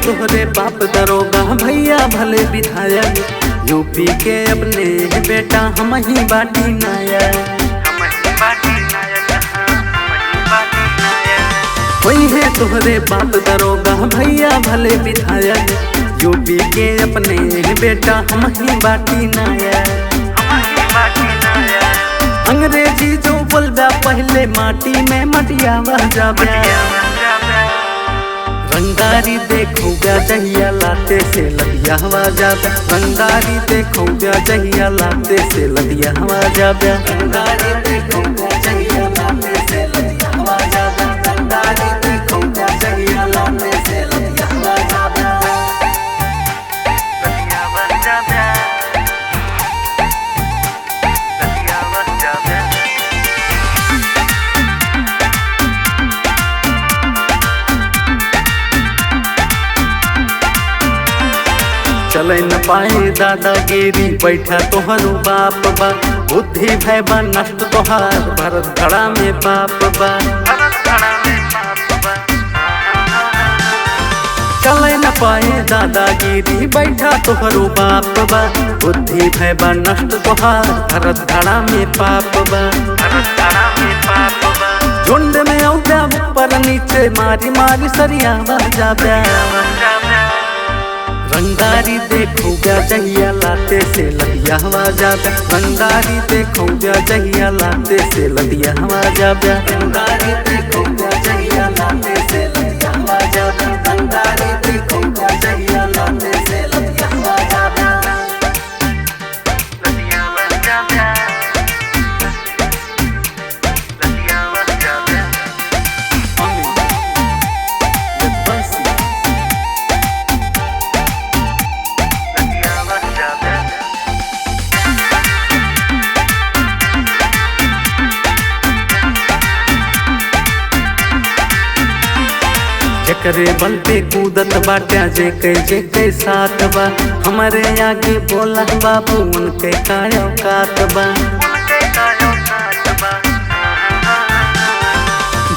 तोहरे बाप दरोगा भैया भले विधायक, यूपी के अपने बेटा हम ही बाटी नायक। वही है तोहरे बाप दरोगा भैया भले विधायक, यूपी के अपने बेटा हम ही बाटी नायक। अंग्रेजी जो बोलबा पहले माटी में मटिया बह जाबे, रंगदारी देखोगा जहिया लाते से लदिया हवा जाबे, रंगदारी देखोगा जहिया लाते से लदिया हवा जाबे, रंगदारी देखोगा जहिया लाते से लदिया हवा जाबे, रंगदारी देखोगा जहिया लाते से लदिया हवा जाबे, लदिया हवा जाबे, लदिया हवा जाबे। चले न पाए दादागिरी बैठा तोहरो बाप बा, बुद्धि भय बा नष्ट तोहार भरत खड़ा में पाप बा। चले न पाए दादागिरी बैठा तोहरो बाप बा, बुद्धि भय बा नष्ट तोहार भरत खड़ा में पाप बा। झुंड में औजा ऊपर नीचे मारी मारी सरिया बह जाबे, रंगदारी देखोगा जहिया लाते से लदिया हवा जाबे, रंगदारी देखोगा जहिया लाते से लदिया हवा जाबे, रंगदारी देखोगा जहिया लाते से लदिया हवा जाबे, रंगदारी देखोगा जहिया लाते से लदिया हवा जाबे, लदिया हवा जाबे, लदिया हवा जाबे। जकरे बल पे कूदत बाटा जे साथ बा, हमारे आगे बोला बाबू उनके काया औकात बा।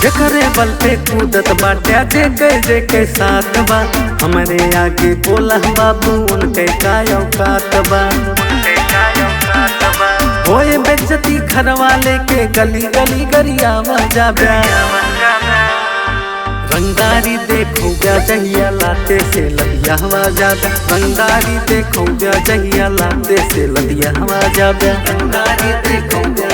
जकरे बल पे कूदत बाटा जे साथ बा, हमारे आगे बोला बाबू उनके काया औकात बा। होए बेइज्जती घर वाले के गली गली गरिया बह जाबे, रंगदारी देखोगा जहिया लाते से लदिया हवा जाबे, रंगदारी देखोगा जहिया लाते से लदिया हवा जाबे, रंगदारी देखोगा।